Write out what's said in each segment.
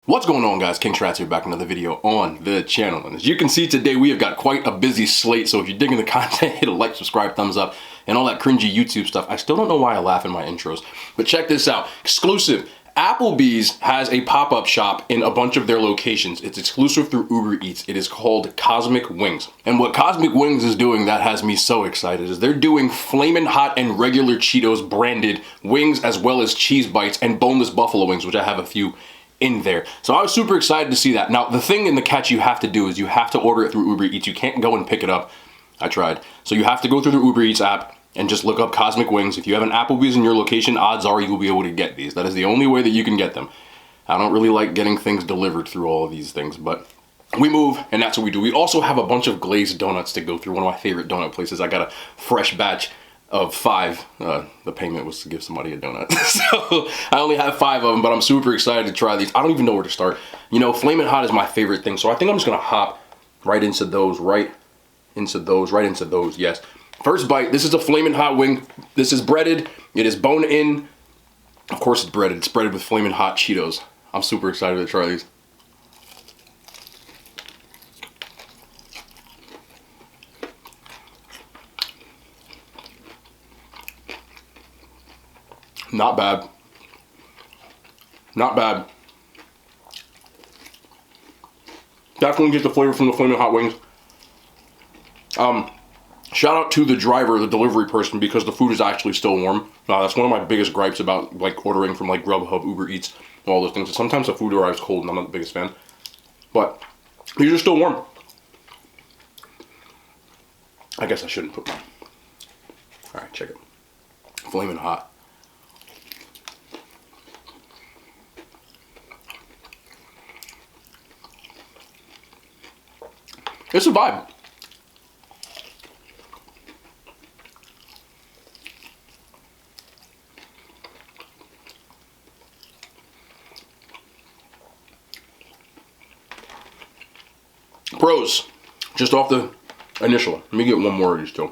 What's going on, guys? King Trats here, back with another video on the channel. And as you can see today, we have got quite a busy slate. So if you're digging the content, hit a like, subscribe, thumbs up, and all that cringy YouTube stuff. I still don't know why I laugh in my intros, but check this out. Exclusive. Applebee's has a pop-up shop in a bunch of their locations. It's exclusive through Uber Eats. It is called Cosmic Wings. And what Cosmic Wings is doing that has me so excited is they're doing Flamin' Hot and regular Cheetos branded wings, as well as cheese bites and boneless buffalo wings, which I have a few in there. So I was super excited to see that. Now, the thing in the catch you have to do is you have to order it through Uber Eats. You can't go and pick it up. I tried. So you have to go through the Uber Eats app and just look up Cosmic Wings. If you have an Applebee's in your location, odds are you will be able to get these. That is the only way that you can get them. I don't really like getting things delivered through all of these things, but we move, and that's what we do. We also have a bunch of Glaze donuts to go through. One of my favorite donut places. I got a fresh batch of 5. The payment was to give somebody a donut. So I only have 5 of them, but I'm super excited to try these. I don't even know where to start. You know, Flamin' Hot is my favorite thing, so I think I'm just gonna hop right into those, right into those, yes. First bite, this is a Flamin' Hot wing. This is breaded, it is bone in. Of course it's breaded with Flamin' Hot Cheetos. I'm super excited to try these. Not bad. Not bad. Definitely get the flavor from the Flamin' Hot wings. Shout out to the driver, the delivery person, because the food is actually still warm. That's one of my biggest gripes about like ordering from like Grubhub, Uber Eats, all those things. Sometimes the food arrives cold and I'm not the biggest fan. But these are still warm. I guess I shouldn't put mine. Alright, check it. Flamin' Hot. It's a vibe. Pros, just off the initial. Let me get one more of these too.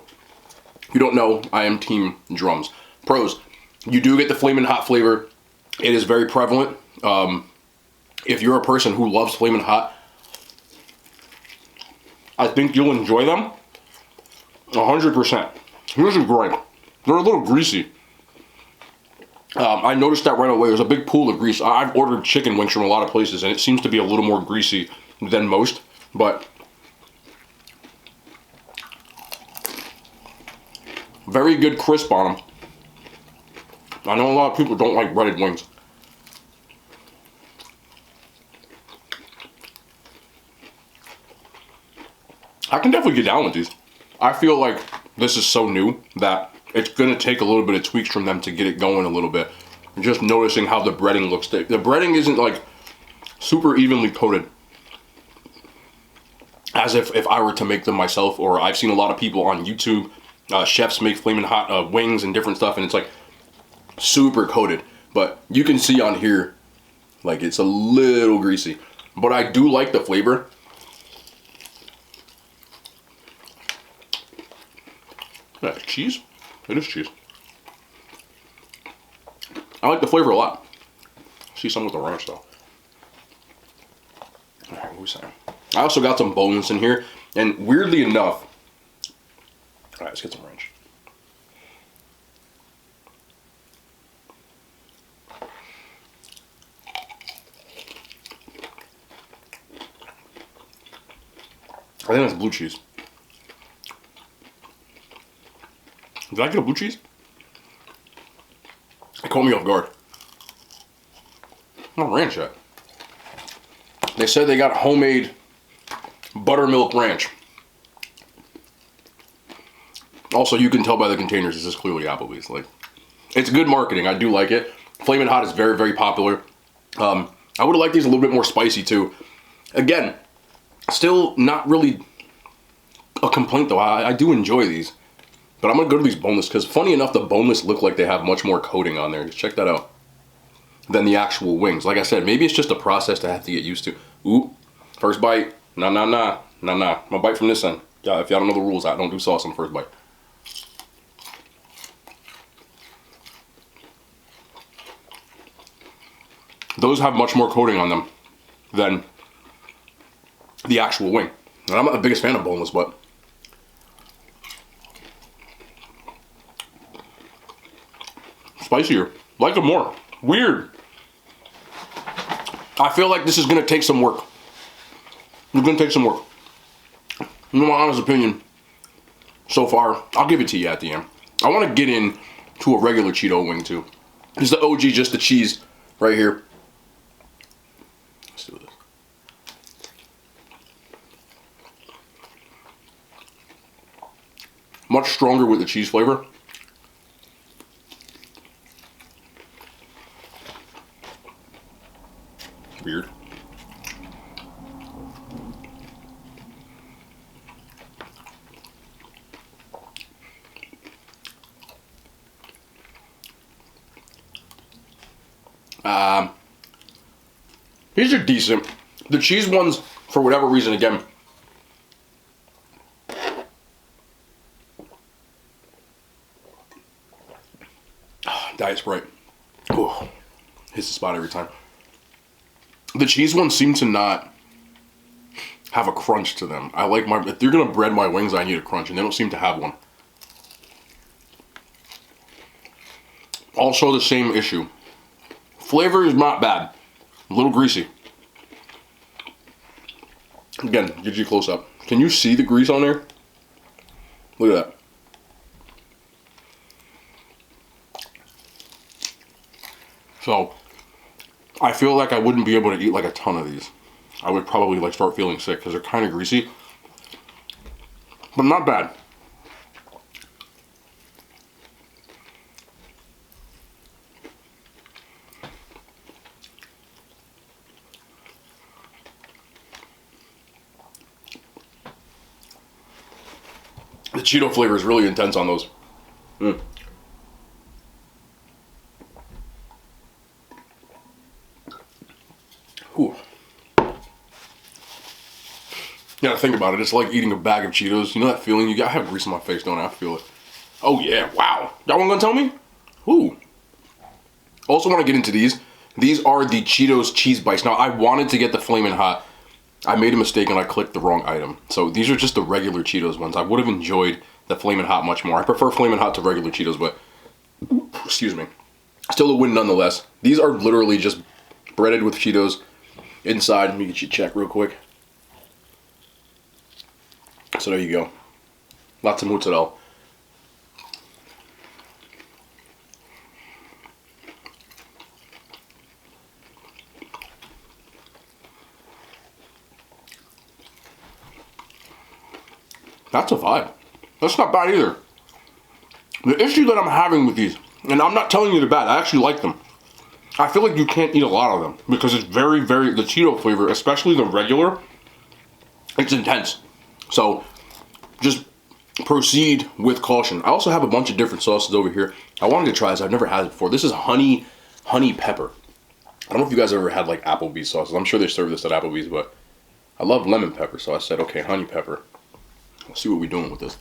If you don't know, I am team drums. Pros, you do get the Flamin' Hot flavor. It is very prevalent. If you're a person who loves Flamin' Hot, I think you'll enjoy them 100%. This is great. They're a little greasy. I noticed that right away. There's a big pool of grease. I've ordered chicken wings from a lot of places, and it seems to be a little more greasy than most, but very good crisp on them. I know a lot of people don't like breaded wings. I can definitely get down with these. I feel like this is so new that it's going to take a little bit of tweaks from them to get it going a little bit. Just noticing how the breading looks. The breading isn't like super evenly coated, as if I were to make them myself, or I've seen a lot of people on YouTube, chefs make Flamin' Hot wings and different stuff, and it's like super coated. But you can see on here, like it's a little greasy. But I do like the flavor. That's cheese? It is cheese. I like the flavor a lot. See some with the ranch though. Alright, what was that? I also got some boneless in here, and weirdly enough, alright, let's get some ranch. I think that's blue cheese. Did I get a blue cheese? It caught me off guard. Not ranch yet. They said they got homemade buttermilk ranch. Also, you can tell by the containers this is clearly Applebee's. Like, it's good marketing. I do like it. Flamin' Hot is very, very popular. I would have liked these a little bit more spicy too. Again, still not really a complaint though. I do enjoy these. But I'm going to go to these boneless, because funny enough, the boneless look like they have much more coating on there. Just check that out. Than the actual wings. Like I said, maybe it's just a process to have to get used to. Ooh, first bite. Nah. I'm going to bite from this end. Yeah, if y'all don't know the rules, I don't do sauce on the first bite. Those have much more coating on them. than the actual wing. And I'm not the biggest fan of boneless, but spicier. Like them more. Weird. I feel like this is going to take some work. It's going to take some work. In my honest opinion, so far, I'll give it to you at the end. I want to get in to a regular Cheeto wing too. Is the OG just the cheese right here? Let's do this. Much stronger with the cheese flavor. Weird. These are decent. The cheese ones, for whatever reason, again, Diet Sprite. Oh, hits the spot every time. The cheese ones seem to not have a crunch to them. I like my, if you're gonna bread my wings, I need a crunch, and they don't seem to have one. Also the same issue. Flavor is not bad. A little greasy. Again, gives you a close up. Can you see the grease on there? Look at that. So, I feel like I wouldn't be able to eat like a ton of these. I would probably like start feeling sick because they're kind of greasy. But not bad. The Cheeto flavor is really intense on those. Whew. Yeah, think about it. It's like eating a bag of Cheetos. You know that feeling? I have grease on my face, don't I? I feel it. Oh yeah, wow. Y'all want to tell me? Ooh. Also want to get into these. These are the Cheetos cheese bites. Now, I wanted to get the Flamin' Hot. I made a mistake and I clicked the wrong item. So these are just the regular Cheetos ones. I would have enjoyed the Flamin' Hot much more. I prefer Flamin' Hot to regular Cheetos, but excuse me. Still a win nonetheless. These are literally just breaded with Cheetos inside. Let me get you a check real quick. So there you go. Lots of mozzarella. That's a vibe. That's not bad either. The issue that I'm having with these, and I'm not telling you they're bad, I actually like them. I feel like you can't eat a lot of them because it's very, very, the Cheeto flavor, especially the regular, it's intense. So just proceed with caution. I also have a bunch of different sauces over here. I wanted to try this. I've never had it before. This is honey pepper. I don't know if you guys ever had like Applebee's sauces. I'm sure they serve this at Applebee's, but I love lemon pepper. So I said, okay, honey pepper. Let's see what we're doing with this.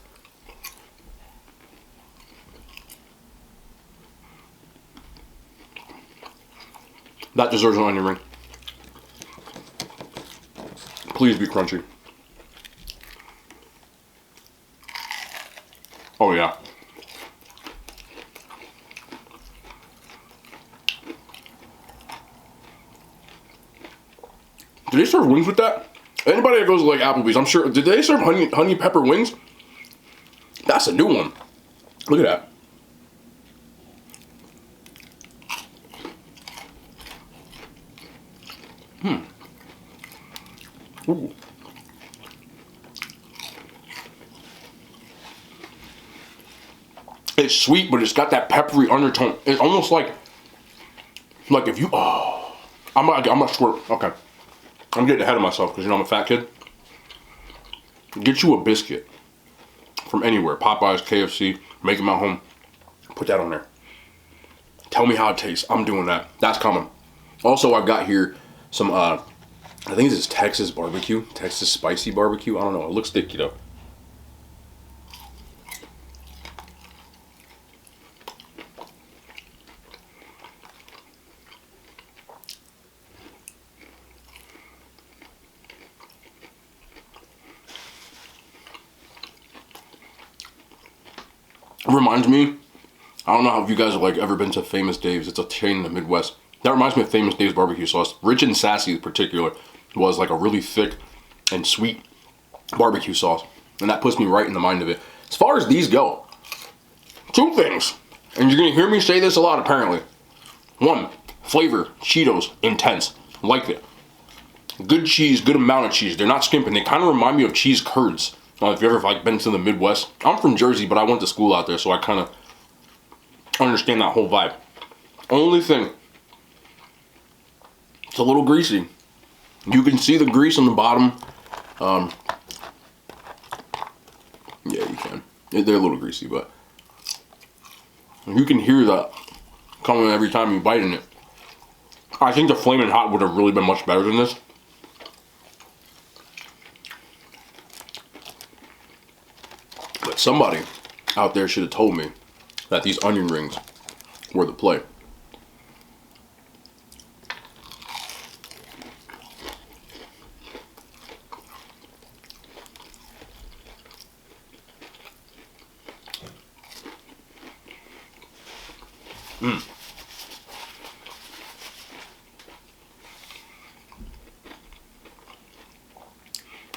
That deserves an onion ring. Please be crunchy. Oh yeah. Do they serve wings with that? Anybody that goes to like Applebee's, I'm sure, did they serve honey pepper wings? That's a new one. Look at that. Ooh. It's sweet, but it's got that peppery undertone. It's almost like if you, oh, I'm not sure. Okay. I'm getting ahead of myself because you know I'm a fat kid. Get you a biscuit from anywhere. Popeyes, KFC, make them at home. Put that on there. Tell me how it tastes. I'm doing that. That's coming. Also, I've got here some, I think this is Texas barbecue. Texas spicy barbecue. I don't know. It looks sticky though. Reminds me, I don't know if you guys have like ever been to Famous Dave's. It's a chain in the Midwest. That reminds me of Famous Dave's barbecue sauce. Rich and Sassy in particular was like a really thick and sweet barbecue sauce. And that puts me right in the mind of it. As far as these go, two things. And you're gonna hear me say this a lot apparently. One, flavor, Cheetos, intense. Like it. Good cheese, good amount of cheese. They're not skimping. They kind of remind me of cheese curds. If you ever like been to the Midwest. I'm from Jersey, but I went to school out there, so I kind of understand that whole vibe. Only thing, it's a little greasy. You can see the grease on the bottom. Yeah, you can. They're a little greasy, but you can hear that coming every time you bite in it. I think the Flamin' Hot would have really been much better than this. But somebody out there should have told me that these onion rings were the play.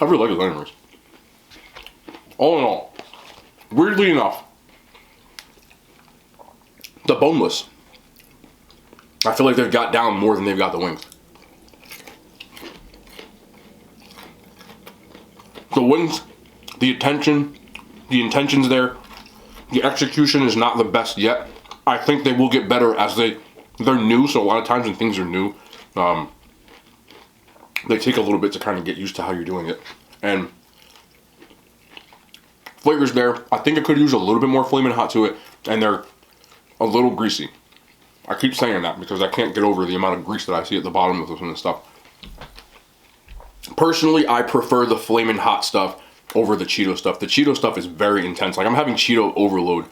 I really like those onion rings. All in all, weirdly enough, the boneless, I feel like they've got down more than they've got the wings. The wings, the intention's there. The execution is not the best yet. I think they will get better as they're new, so a lot of times when things are new, they take a little bit to kind of get used to how you're doing it. And flavor's there. I think I could use a little bit more Flamin' Hot to it, and they're a little greasy. I keep saying that because I can't get over the amount of grease that I see at the bottom of some of this stuff. Personally, I prefer the Flamin' Hot stuff over the Cheeto stuff. The Cheeto stuff is very intense. Like, I'm having Cheeto overload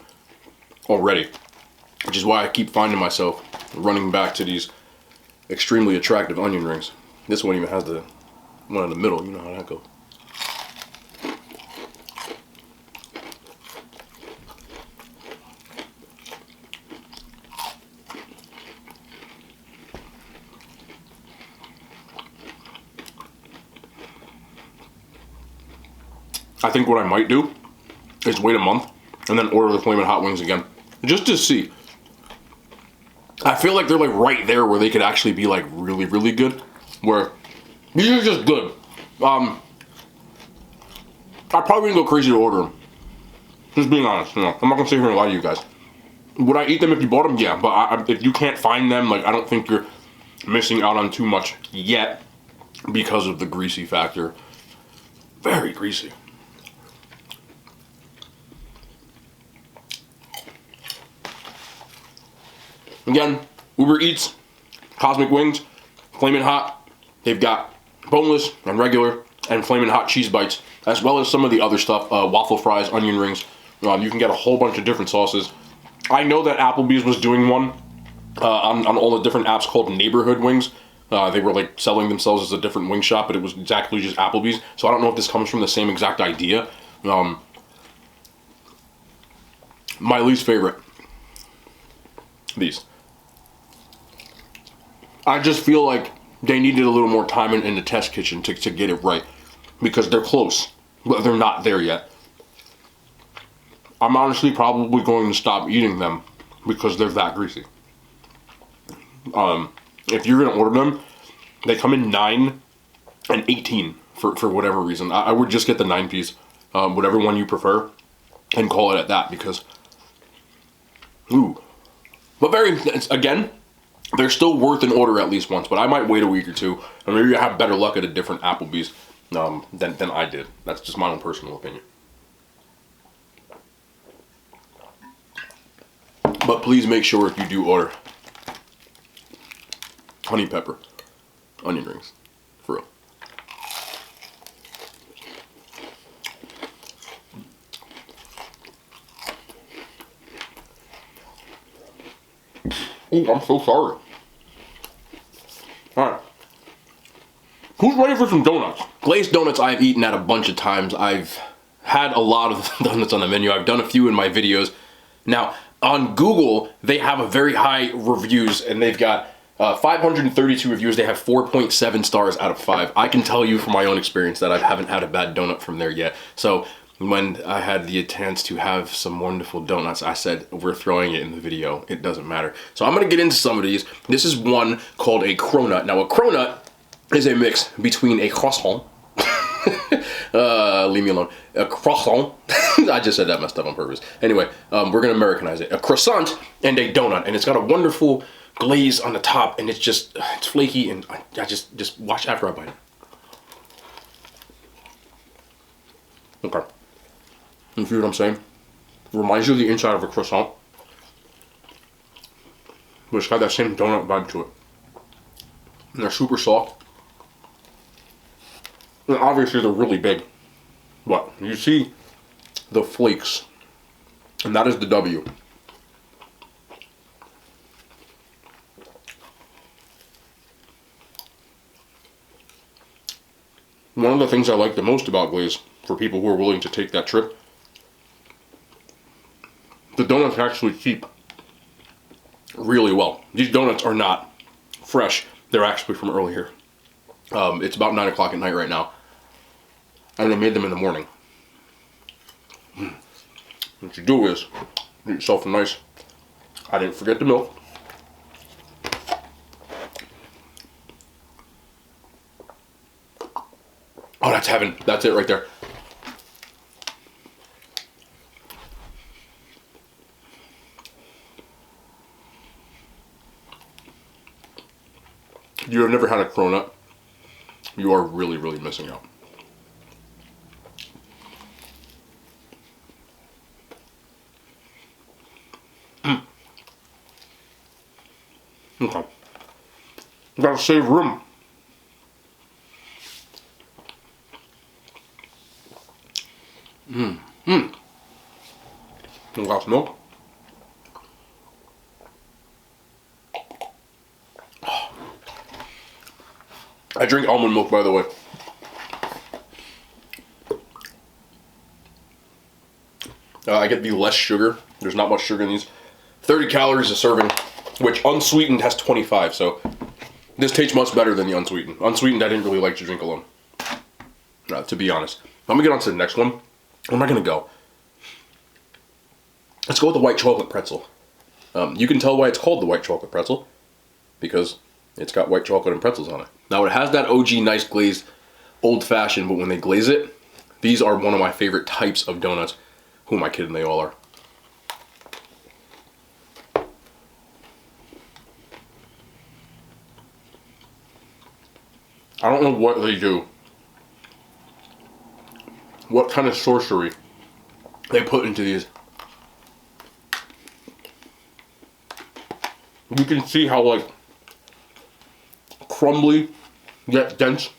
already, which is why I keep finding myself running back to these extremely attractive onion rings. This one even has the one in the middle. You know how that goes. I think what I might do is wait a month and then order the Flamin' Hot wings again, just to see. I feel like they're like right there where they could actually be like really, really good. Where these are just good. I probably wouldn't go crazy to order them. Just being honest, you know, I'm not gonna sit here and lie to you guys. Would I eat them if you bought them? Yeah, but if you can't find them, like, I don't think you're missing out on too much yet because of the greasy factor. Very greasy. Again, Uber Eats, Cosmic Wings, Flamin' Hot. They've got boneless and regular and Flamin' Hot cheese bites, as well as some of the other stuff, waffle fries, onion rings. You can get a whole bunch of different sauces. I know that Applebee's was doing one on all the different apps called Neighborhood Wings. They were like selling themselves as a different wing shop, but it was exactly just Applebee's. So I don't know if this comes from the same exact idea. My least favorite, these. I just feel like they needed a little more time in the test kitchen to get it right, because they're close, but they're not there yet. I'm honestly probably going to stop eating them because they're that greasy. If you're going to order them, they come in 9 and 18 for whatever reason. I would just get the 9-piece, whatever one you prefer, and call it at that, because, ooh. But again, they're still worth an order at least once, but I might wait a week or two, and maybe I have better luck at a different Applebee's than I did. That's just my own personal opinion. But please make sure if you do order honey pepper onion rings, for real. Oh, I'm so sorry. Alright. Who's ready for some donuts? Glazed donuts I've eaten at a bunch of times. I've had a lot of donuts on the menu. I've done a few in my videos. Now, on Google, they have a very high reviews, and they've got 532 reviews. They have 4.7 stars out of 5. I can tell you from my own experience that I haven't had a bad donut from there yet. So when I had the chance to have some wonderful donuts, I said, we're throwing it in the video. It doesn't matter. So I'm going to get into some of these. This is one called a cronut. Now, a cronut is a mix between a croissant. Leave me alone. A croissant. I just said that messed up on purpose. Anyway, we're going to Americanize it. A croissant and a donut. And it's got a wonderful glaze on the top. And it's just, it's flaky. And I just watch after I bite it. Okay. You see what I'm saying? Reminds you of the inside of a croissant. But it's got that same donut vibe to it. And they're super soft. And obviously they're really big. But you see the flakes. And that is the W. One of the things I like the most about Glaze, for people who are willing to take that trip, the donuts actually keep really well. These donuts are not fresh. They're actually from earlier. It's about 9 o'clock at night right now. And I made them in the morning. What you do is, get yourself a nice, I didn't forget the milk. Oh, that's heaven. That's it right there. If you have never had a cronut, you are really, really missing out. Okay. Gotta save room. A glass of milk. I drink almond milk, by the way. I get the less sugar. There's not much sugar in these. 30 calories a serving, which unsweetened has 25, so this tastes much better than the unsweetened. Unsweetened I didn't really like to drink alone, to be honest. I'm gonna get on to the next one. Where am I gonna go? Let's go with the white chocolate pretzel. You can tell why it's called the white chocolate pretzel, because it's got white chocolate and pretzels on it. Now it has that OG nice glazed old fashioned, but when they glaze it, these are one of my favorite types of donuts. Who am I kidding? They all are. I don't know what they do. What kind of sorcery they put into these. You can see how like crumbly yet dense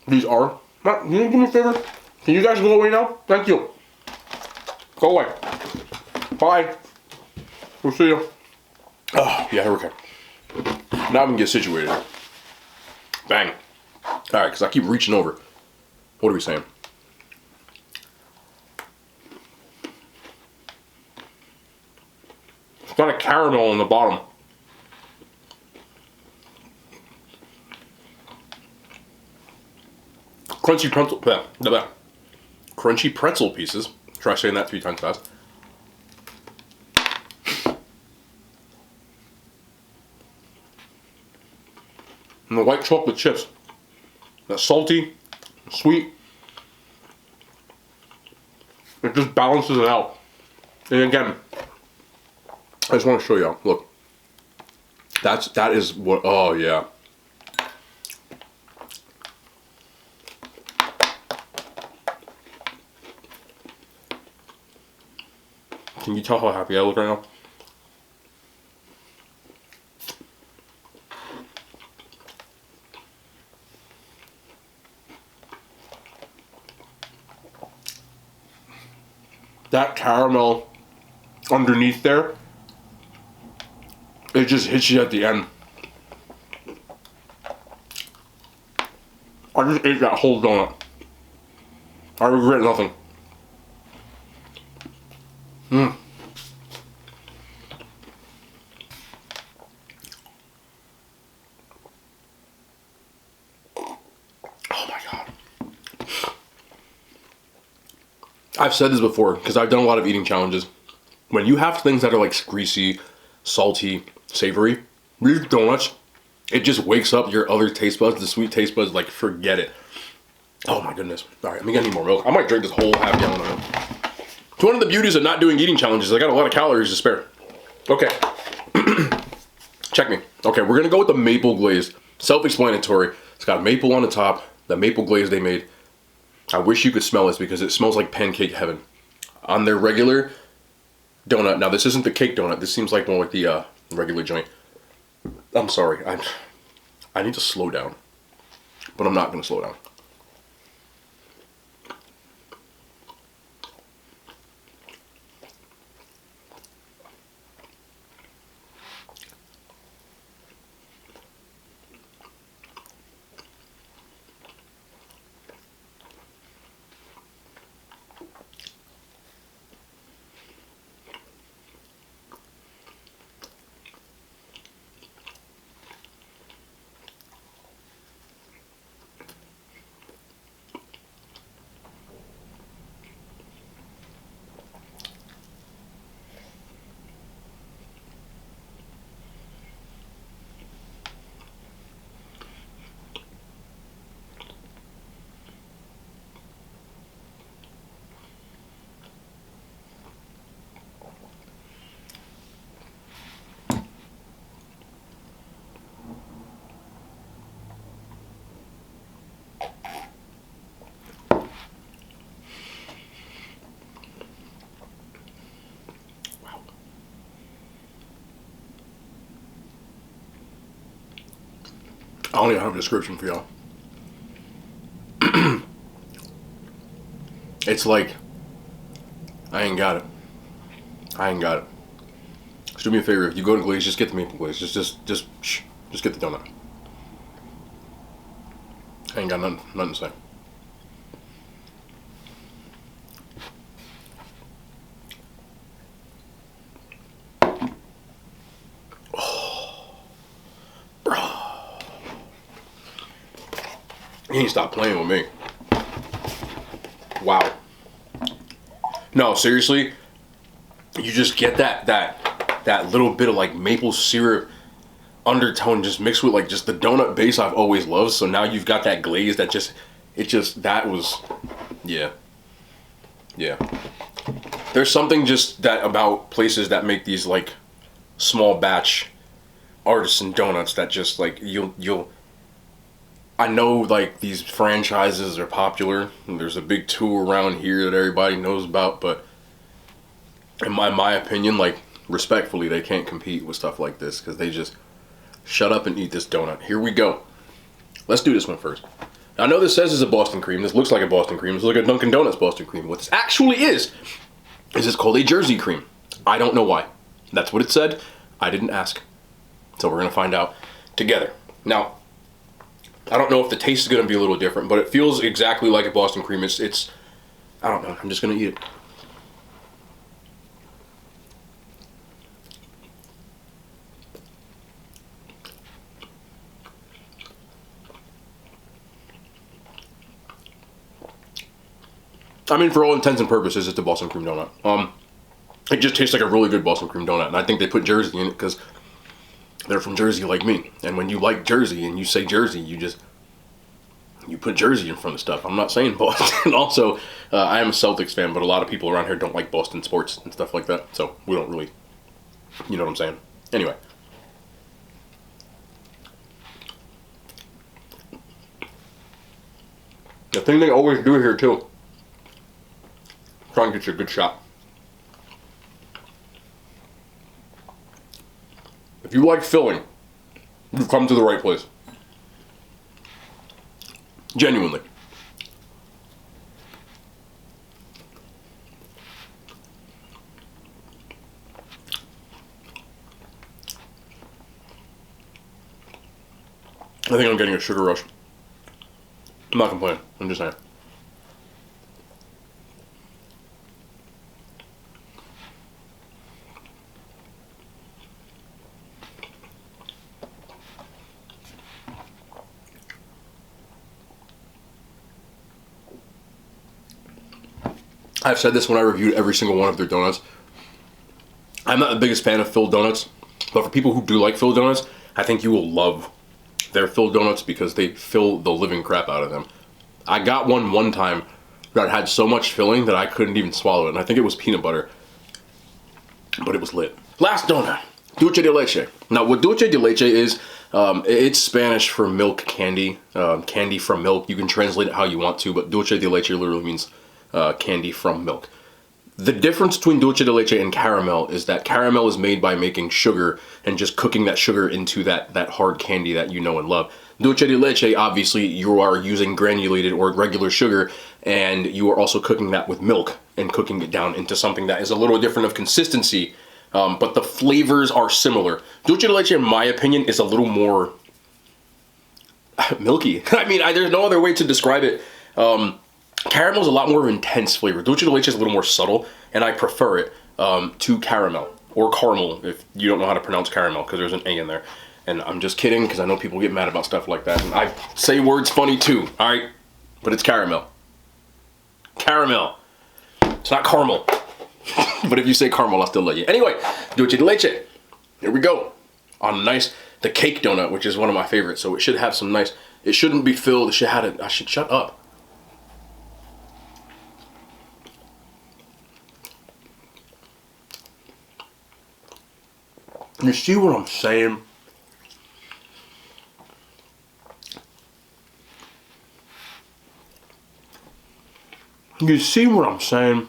these are. Matt, can you do me a favor? Can you guys go away now? Thank you. Go away. Bye. We'll see you. Oh, yeah, here we go. Now we can get situated. Bang. Alright, because I keep reaching over. What are we saying? It's got a caramel on the bottom. Crunchy pretzel, crunchy pretzel pieces. Try saying that 3 times fast. And the white chocolate chips. That's salty, sweet. It just balances it out. And again, I just want to show y'all. Look. That is what, oh yeah. Can you tell how happy I look right now? That caramel underneath there, it just hits you at the end. I just ate that whole donut. I regret nothing. I've said this before because I've done a lot of eating challenges. When you have things that are like greasy, salty, savory, these donuts, it just wakes up your other taste buds, the sweet taste buds, like forget it. Oh my goodness. All right, let me get any more milk. I might drink this whole half gallon of milk. It's one of the beauties of not doing eating challenges. I got a lot of calories to spare. Okay. Check me. Okay, we're gonna go with the maple glaze. Self-explanatory. It's got maple on the top, the maple glaze they made. I wish you could smell this because it smells like pancake heaven. On their regular donut, now this isn't the cake donut, this seems like more like the regular joint. I'm sorry, I need to slow down, but I'm not gonna slow down. I don't even have a description for y'all. It's like, I ain't got it. I ain't got it. Just do me a favor, if you go to Glaze, just get the maple glaze. Just get the donut. I ain't got nothing to say. Oh, bro. You ain't stop playing with me. Wow. No, seriously, you just get that little bit of like maple syrup undertone just mixed with like just the donut base I've always loved. So now you've got that glaze that that was, yeah. There's something just that about places that make these like small batch artisan donuts that just like you'll I know like these franchises are popular and there's a big two around here that everybody knows about, but in my opinion, like respectfully, they can't compete with stuff like this because they just shut up and eat this donut. Here we go. Let's do this one first. Now, I know this says it's a Boston cream. This looks like a Boston cream. This looks like a Dunkin' Donuts Boston cream. What this actually is it's called a Jersey cream. I don't know why. That's what it said. I didn't ask. So we're gonna find out together. Now, I don't know if the taste is gonna be a little different, but it feels exactly like a Boston cream. It's I don't know. I'm just gonna eat it. I mean, for all intents and purposes, it's a Boston cream donut. It just tastes like a really good Boston cream donut, and I think they put Jersey in it because they're from Jersey like me. And when you like Jersey and you say Jersey, you put Jersey in front of stuff. I'm not saying Boston. Also, I am a Celtics fan, but a lot of people around here don't like Boston sports and stuff like that. So we don't really, you know what I'm saying? Anyway. The thing they always do here too, try and get you a good shot. If you like filling, you've come to the right place. Genuinely. I think I'm getting a sugar rush. I'm not complaining, I'm just saying. I've said this when I reviewed every single one of their donuts. I'm not the biggest fan of filled donuts, but for people who do like filled donuts, I think you will love their filled donuts because they fill the living crap out of them. I got one time that had so much filling that I couldn't even swallow it, and I think it was peanut butter, but it was lit. Last donut, dulce de leche. Now, what dulce de leche is, it's Spanish for milk candy, candy from milk. You can translate it how you want to, but dulce de leche literally means candy from milk. The difference between dulce de leche and caramel is that caramel is made by making sugar and just cooking that sugar into that hard candy that you know and love. Dulce de leche, obviously, you are using granulated or regular sugar, and you are also cooking that with milk and cooking it down into something that is a little different of consistency, but the flavors are similar. Dulce de leche, in my opinion, is a little more milky. I mean, there's no other way to describe it. Caramel is a lot more of an intense flavor. Dulce de leche is a little more subtle, and I prefer it to caramel, or caramel, if you don't know how to pronounce caramel, because there's an A in there. And I'm just kidding, because I know people get mad about stuff like that. And I say words funny too, alright? But it's caramel. Caramel. It's not caramel. But if you say caramel, I'll still let you. Anyway, dulce de leche. Here we go. On the cake donut, which is one of my favorites. So it should have some nice, it shouldn't be filled, it should have it, I should shut up. You see what I'm saying? You see what I'm saying?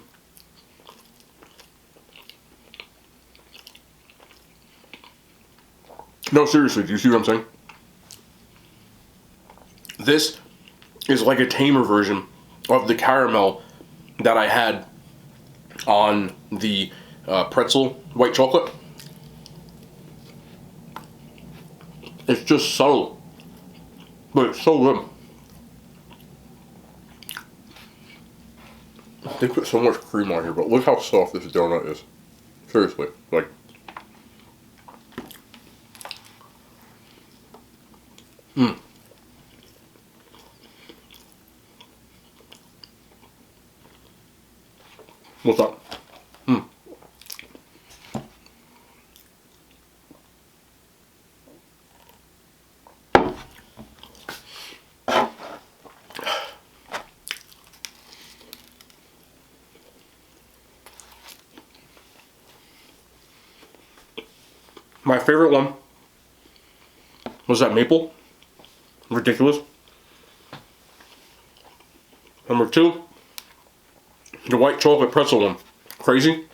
No, seriously, do you see what I'm saying? This is like a tamer version of the caramel that I had on the pretzel white chocolate. It's just subtle, but it's so good. They put so much cream on here, but look how soft this donut is. Seriously, like. What's up? My favorite one was that maple. Ridiculous. Number 2, the white chocolate pretzel one. Crazy.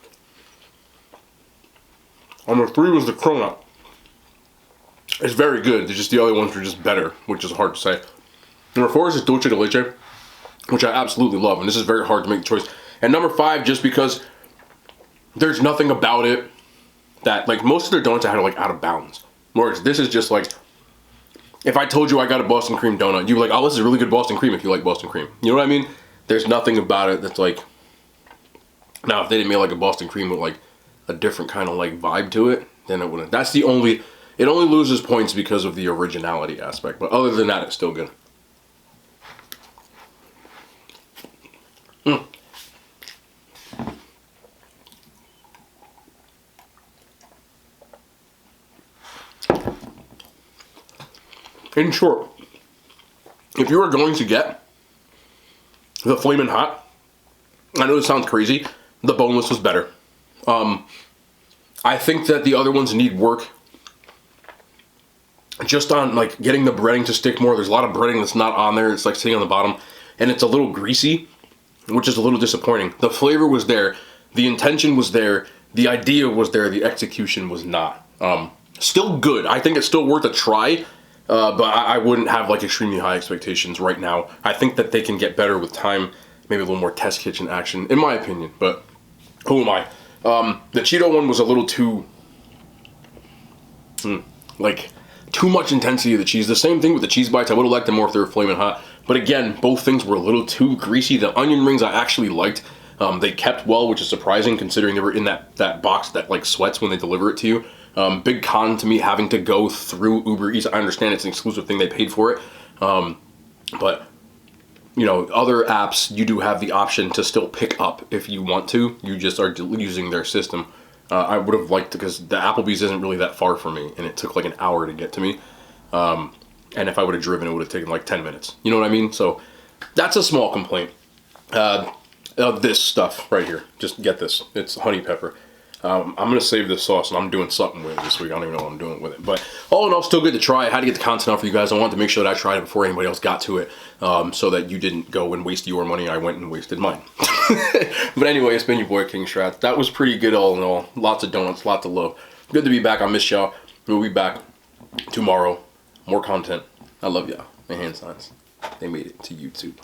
Number 3 was the cronut. It's very good. It's just the other ones are just better, which is hard to say. Number 4 is the dulce de leche, which I absolutely love, and this is very hard to make a choice. And number 5, just because there's nothing about it that, like, most of their donuts I had are like out of bounds. Whereas this is just like, if I told you I got a Boston cream donut, you'd be like, oh, this is a really good Boston cream if you like Boston cream. You know what I mean? There's nothing about it that's like, now if they didn't make like a Boston cream with like a different kind of like vibe to it, then it wouldn't. That's the only, it only loses points because of the originality aspect. But other than that, it's still good. In short, if you are going to get the Flamin' Hot, I know this sounds crazy, the boneless was better. I think that the other ones need work just on like getting the breading to stick more. There's a lot of breading that's not on there. It's like sitting on the bottom and it's a little greasy, which is a little disappointing. The flavor was there. The intention was there. The idea was there. The execution was not. Still good. I think it's still worth a try. But I wouldn't have like extremely high expectations right now. I think that they can get better with time, maybe a little more test kitchen action, in my opinion. But who am I? The Cheeto one was a little too, like, too much intensity of the cheese. The same thing with the cheese bites. I would have liked them more if they were Flamin' Hot. But again, both things were a little too greasy. The onion rings I actually liked. They kept well, which is surprising considering they were in that box that like sweats when they deliver it to you. Big con to me having to go through Uber Eats. I understand it's an exclusive thing, they paid for it. But you know, other apps, you do have the option to still pick up if you want to. You just are using their system. I would have liked to, because the Applebee's isn't really that far from me, and it took like an hour to get to me. And if I would have driven, it would have taken like 10 minutes. You know what I mean? So that's a small complaint. This stuff right here, just get this. It's honey pepper. I'm going to save this sauce, and I'm doing something with it this week. I don't even know what I'm doing with it. But all in all, still good to try. I had to get the content out for you guys. I wanted to make sure that I tried it before anybody else got to it, so that you didn't go and waste your money. I went and wasted mine. But anyway, it's been your boy, King Strat. That was pretty good all in all. Lots of donuts, lots of love. Good to be back. I miss y'all. We'll be back tomorrow. More content. I love y'all. My hand signs. They made it to YouTube.